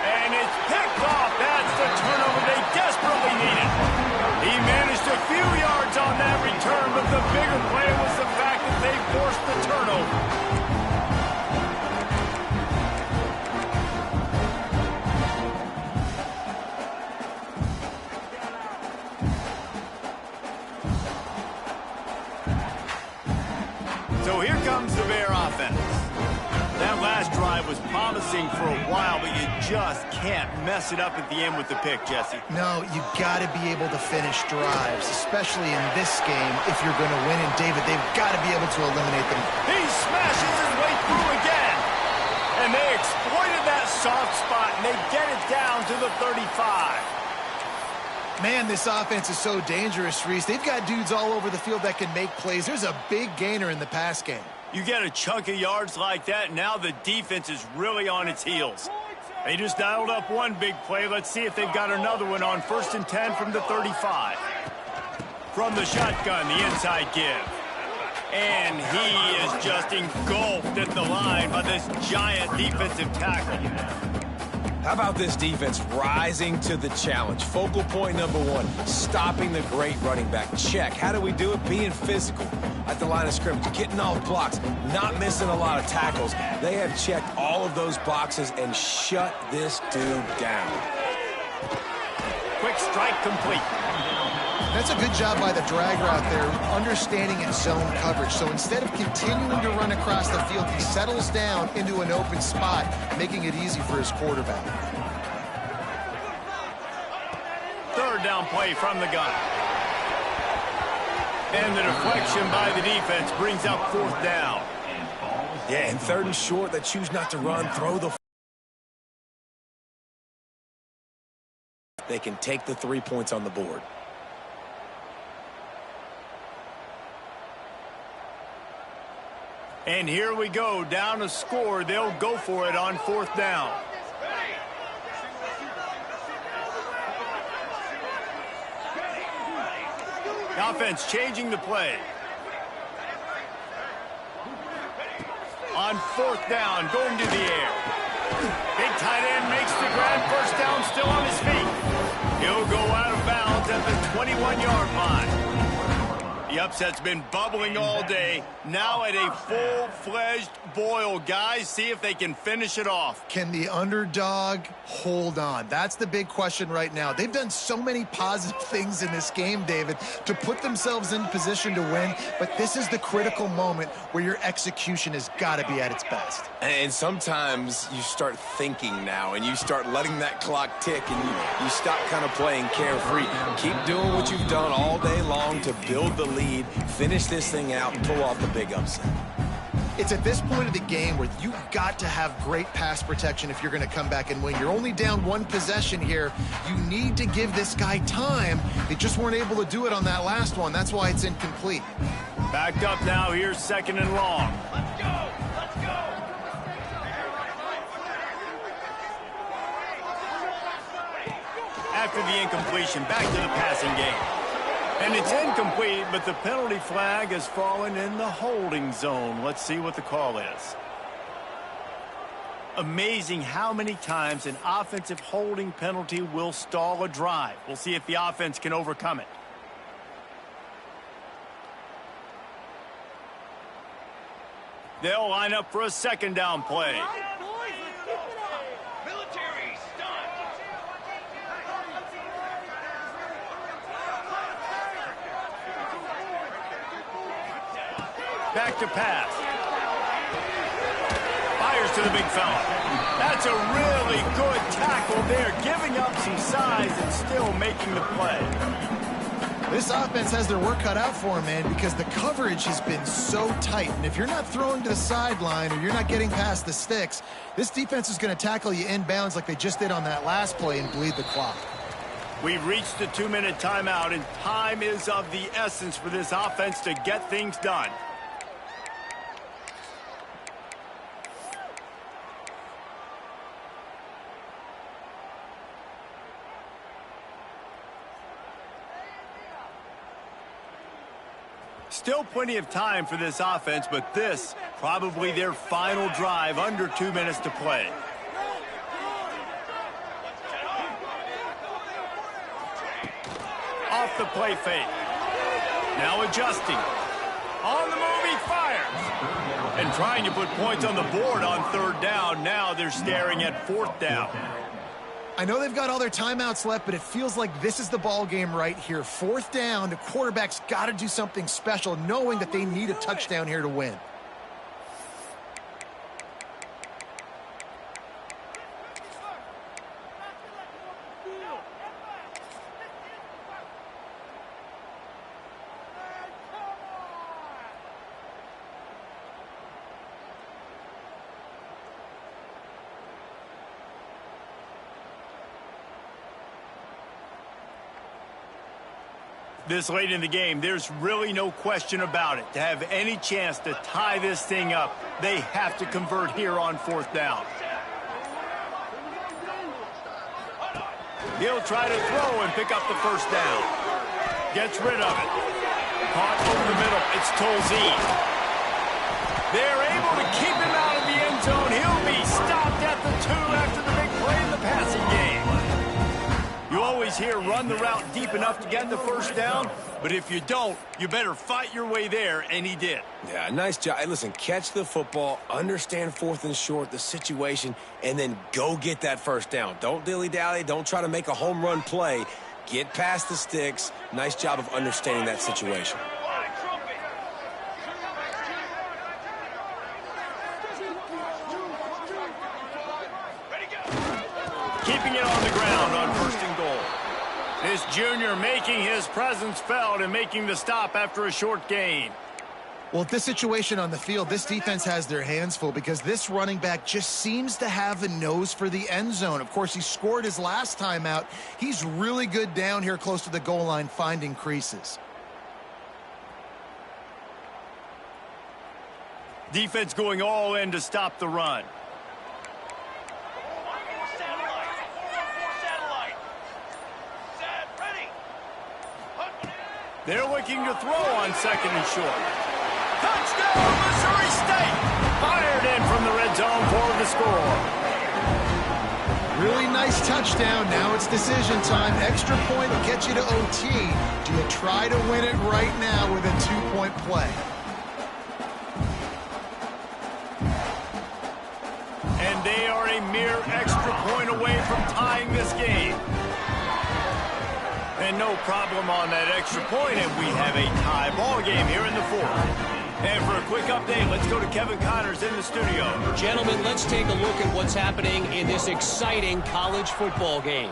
And it's picked off. That's the turnover they desperately needed. He managed a few yards on that return, but the bigger play was the fact that they forced the turnover. So here comes the Bear offense. That last drive was promising for a while, but you just can't mess it up at the end with the pick, Jesse. No, you got to be able to finish drives, especially in this game if you're going to win. And, David, they've got to be able to eliminate them. He smashes his way through again. And they exploited that soft spot, and they get it down to the 35. Man, this offense is so dangerous, Reese. They've got dudes all over the field that can make plays. There's a big gainer in the pass game. You get a chunk of yards like that, now the defense is really on its heels. They just dialed up one big play. Let's see if they've got another one on 1st and 10 from the 35. From the shotgun, the inside give. And he is just engulfed at the line by this giant defensive tackle. How about this defense rising to the challenge? Focal point number one, stopping the great running back. Check. How do we do it? Being physical at the line of scrimmage, getting off blocks, not missing a lot of tackles. They have checked all of those boxes and shut this dude down. Quick strike complete. That's a good job by the drag route there, understanding its zone coverage. So instead of continuing to run across the field, he settles down into an open spot, making it easy for his quarterback. Third down play from the gun. And the deflection by the defense brings up 4th down. Yeah, and 3rd and short, they choose not to run, throw the... They can take the 3 points on the board. And here we go, down a score. They'll go for it on 4th down. Offense changing the play. On 4th down, going to the air. Big tight end makes the grab, first down, still on his feet. He'll go out of bounds at the 21-yard line. The upset's been bubbling all day. Now at a full-fledged boil. Guys, see if they can finish it off. Can the underdog hold on? That's the big question right now. They've done so many positive things in this game, David, to put themselves in position to win, but this is the critical moment where your execution has got to be at its best. And sometimes you start thinking now, and you start letting that clock tick, and you stop kind of playing carefree. Keep doing what you've done all day long to build the lead, finish this thing out, and pull off the big upset. It's at this point of the game where you've got to have great pass protection if you're going to come back and win. You're only down one possession here. You need to give this guy time. They just weren't able to do it on that last one. That's why it's incomplete. Backed up now. Here's 2nd and long. Let's go! Let's go! After the incompletion, back to the passing game. And it's incomplete, but the penalty flag has fallen in the holding zone. Let's see what the call is. Amazing how many times an offensive holding penalty will stall a drive. We'll see if the offense can overcome it. They'll line up for a 2nd down play. Back to pass. Fires to the big fella. That's a really good tackle there, giving up some size and still making the play. This offense has their work cut out for them, man, because the coverage has been so tight. And if you're not throwing to the sideline or you're not getting past the sticks, this defense is going to tackle you inbounds like they just did on that last play and bleed the clock. We've reached the 2-minute timeout, and time is of the essence for this offense to get things done. Still plenty of time for this offense, but this probably their final drive, under 2 minutes to play. Off the play fake. Now adjusting. On the move, he fires. And trying to put points on the board on 3rd down. Now they're staring at 4th down. I know they've got all their timeouts left, but it feels like this is the ball game right here. 4th down, the quarterback's got to do something special, knowing that they need a touchdown here to win. This late in the game, there's really no question about it. To have any chance to tie this thing up, they have to convert here on 4th down. He'll try to throw and pick up the 1st down. Gets rid of it. Caught over the middle. It's Tolzien. They're able to keep him out of the end zone. He'll be stopped at the 2 after the big play in the passing game. You always hear run the route deep enough to get the 1st down, but if you don't, you better fight your way there, and he did. Yeah, nice job. Hey, listen, catch the football, understand 4th and short, the situation, and then go get that 1st down. Don't dilly-dally. Don't try to make a home run play. Get past the sticks. Nice job of understanding that situation. Keeping it on the ground on 1st and goal. This junior making his presence felt and making the stop after a short gain. Well, at this situation on the field, this defense has their hands full because this running back just seems to have a nose for the end zone. Of course, he scored his last time out. He's really good down here close to the goal line finding creases. Defense going all in to stop the run. They're looking to throw on 2nd and short. Touchdown, Missouri State! Fired in from the red zone for the score. Really nice touchdown. Now it's decision time. Extra point will get you to OT. Do you try to win it right now with a 2-point play? And they are a mere extra point away from tying this game. And no problem on that extra point, and we have a tie ball game here in the fourth. And for a quick update, let's go to Kevin Connors in the studio. Gentlemen, let's take a look at what's happening in this exciting college football game.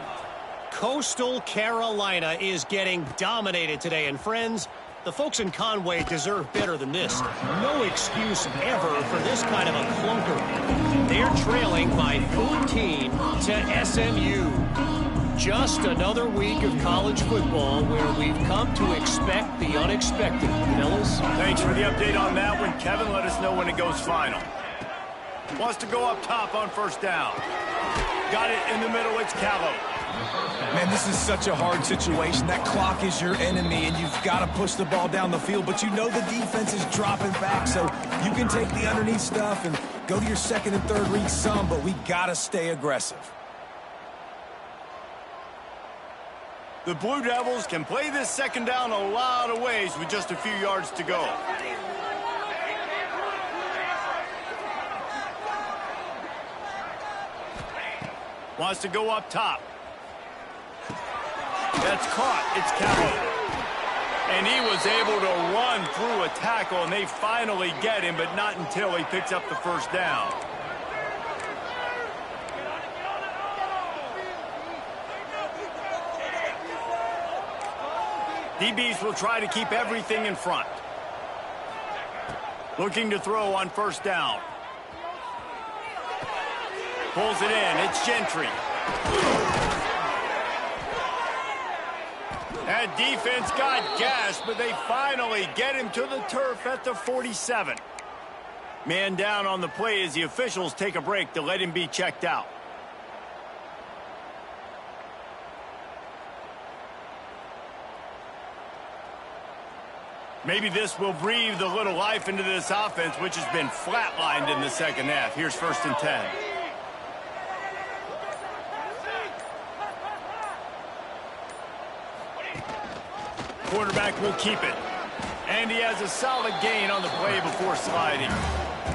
Coastal Carolina is getting dominated today, and friends, the folks in Conway deserve better than this. No excuse ever for this kind of a clunker. They're trailing by 14 to SMU. Just another week of college football where we've come to expect the unexpected, fellas. Thanks for the update on that one, Kevin. Let us know when it goes final. Wants to go up top on first down. Got it in the middle. It's Callow. Man, this is such a hard situation. That clock is your enemy, and you've got to push the ball down the field, but you know the defense is dropping back, so you can take the underneath stuff and go to your second and third read some, but we got to stay aggressive. The Blue Devils can play this second down a lot of ways with just a few yards to go. Wants to go up top. That's caught. It's Callow. And he was able to run through a tackle, and they finally get him, but not until he picks up the first down. DBs will try to keep everything in front. Looking to throw on first down. Pulls it in. It's Gentry. That defense got gashed, but they finally get him to the turf at the 47. Man down on the play as the officials take a break to let him be checked out. Maybe this will breathe a little life into this offense, which has been flatlined in the second half. Here's 1st and 10. Quarterback will keep it. And he has a solid gain on the play before sliding.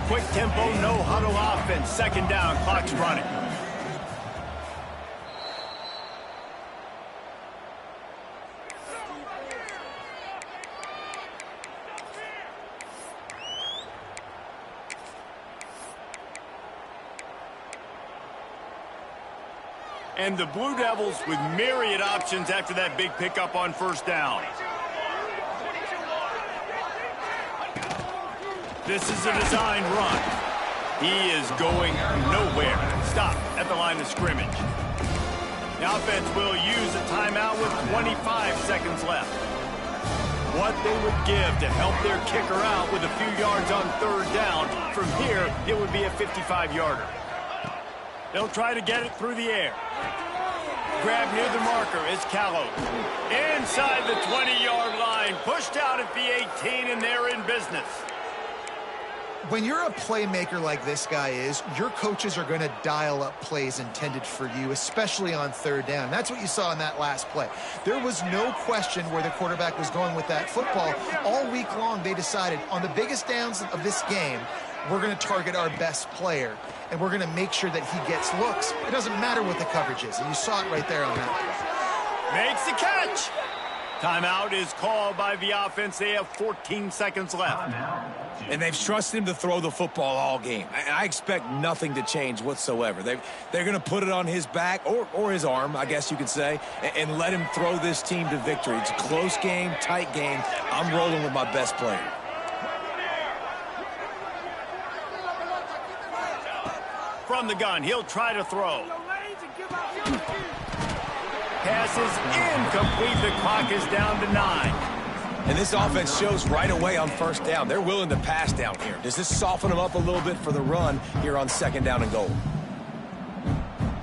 Quick tempo, no huddle offense. Second down, clock's running. And the Blue Devils with myriad options after that big pickup on first down. This is a designed run. He is going nowhere. Stop at the line of scrimmage. The offense will use a timeout with 25 seconds left. What they would give to help their kicker out with a few yards on third down. From here, it would be a 55-yarder. They'll try to get it through the air. Grab near the marker is Callow. Inside the 20-yard line. Pushed out at the 18, and they're in business. When you're a playmaker like this guy is, your coaches are going to dial up plays intended for you, especially on third down. That's what you saw in that last play. There was no question where the quarterback was going with that football. All week long, they decided on the biggest downs of this game, we're going to target our best player, and we're going to make sure that he gets looks. It doesn't matter what the coverage is, and you saw it right there on that play. Makes the catch. Timeout is called by the offense. They have 14 seconds left. And they've trusted him to throw the football all game. I expect nothing to change whatsoever. They're going to put it on his back, or his arm, I guess you could say, and let him throw this team to victory. It's a close game, tight game. I'm rolling with my best player. From the gun, he'll try to throw. Pass is incomplete. The clock is down to 9. And this offense shows right away on first down. They're willing to pass down here. Does this soften them up a little bit for the run here on second down and goal?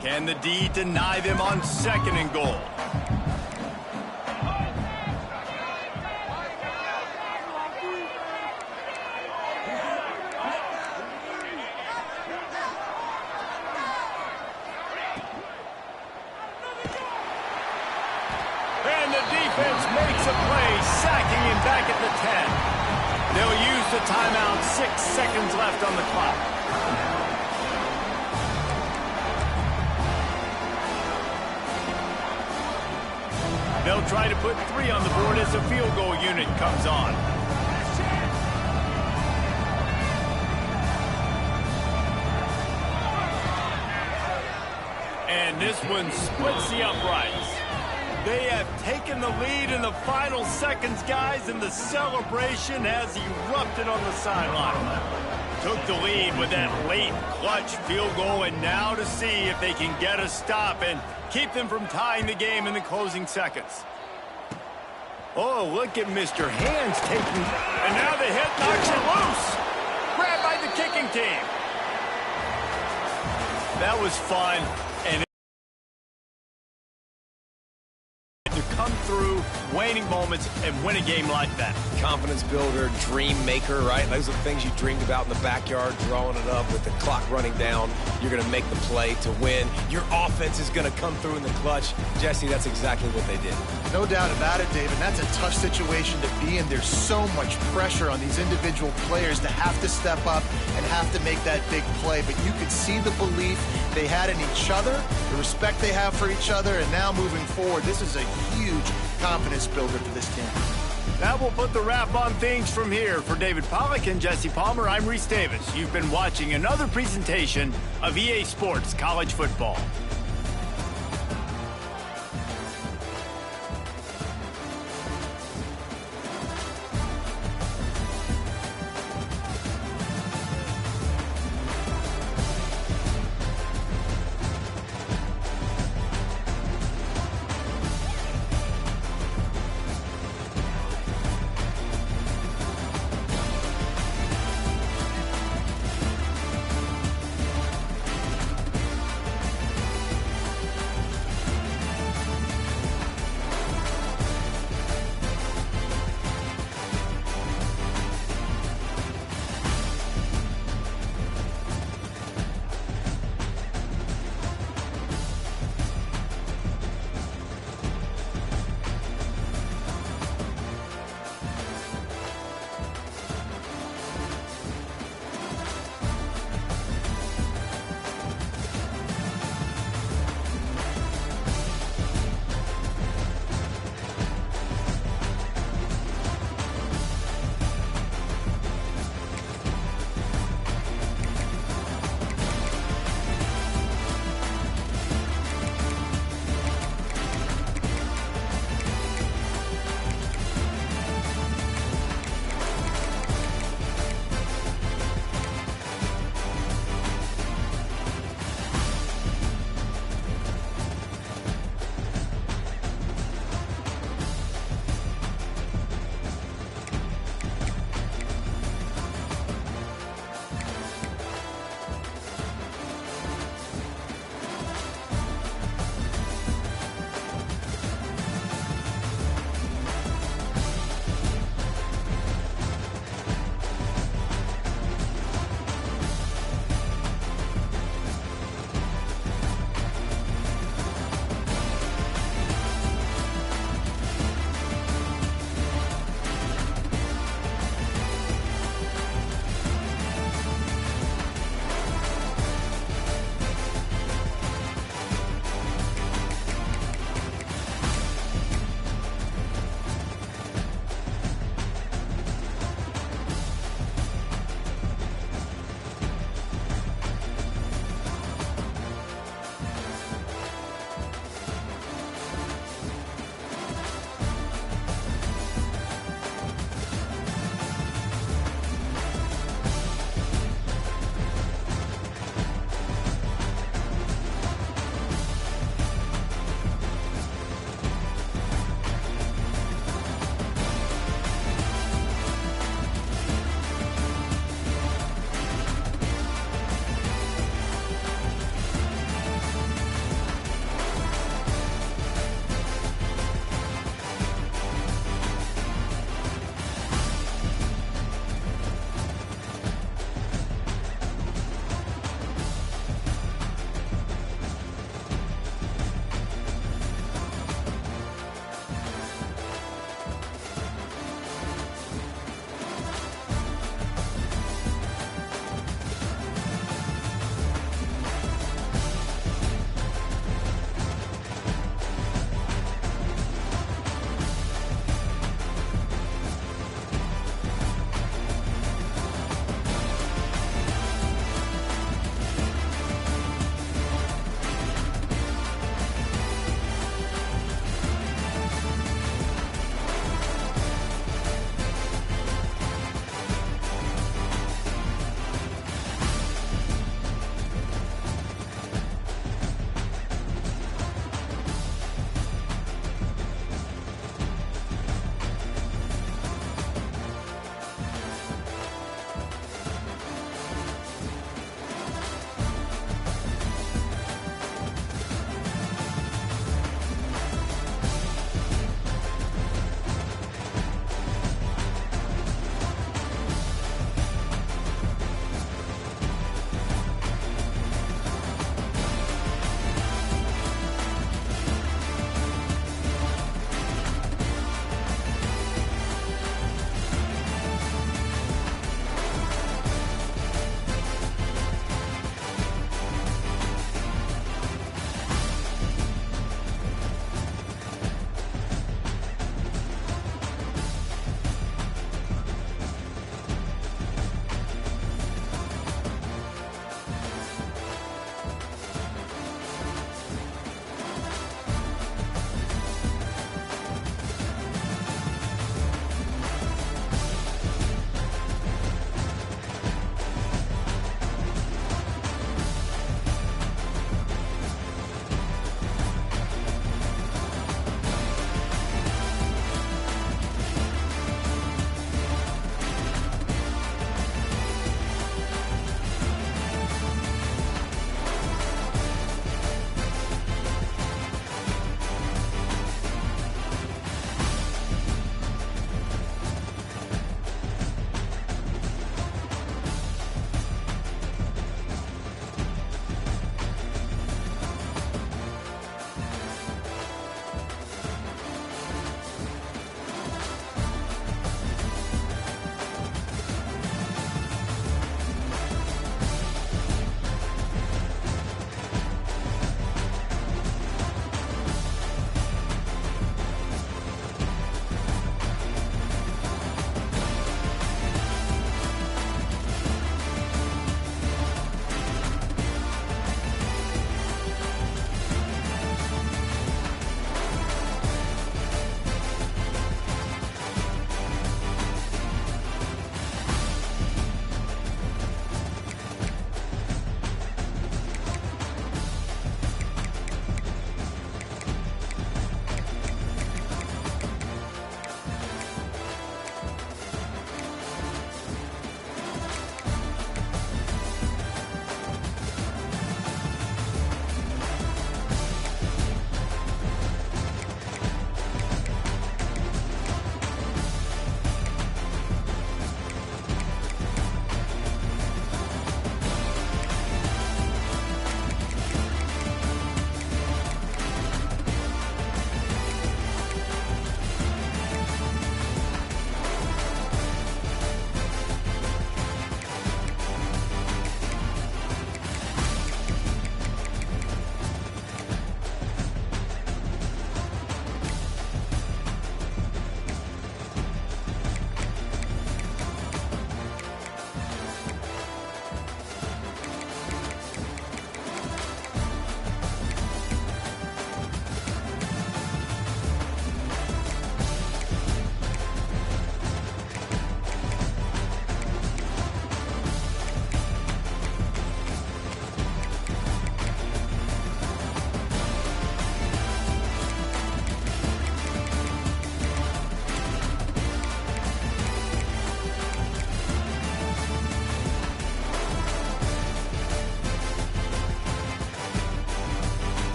Can the D deny them on second and goal? defense makes a play, sacking him back at the 10. They'll use the timeout, 6 seconds left on the clock. They'll try to put 3 on the board as the field goal unit comes on. And this one splits the uprights. They have taken the lead in the final seconds, guys, and the celebration has erupted on the sideline. Took the lead with that late clutch field goal, and now to see if they can get a stop and keep them from tying the game in the closing seconds. Oh, look at Mr. Hands taking, and now the hit knocks it loose. Grabbed by the kicking team. That was fun, and to come through waning moments and win a game like that. Confidence builder, dream maker, right? Those are the things you dreamed about in the backyard, drawing it up with the clock running down. You're going to make the play to win. Your offense is going to come through in the clutch. Jesse, that's exactly what they did. No doubt about it, David. That's a tough situation to be in. There's so much pressure on these individual players to have to step up and have to make that big play. But you could see the belief they had in each other, the respect they have for each other, and now moving forward, this is a huge confidence builder for this team. That will put the wrap on things from here. For David Pollack and Jesse Palmer, I'm Reese Davis. You've been watching another presentation of EA Sports College Football.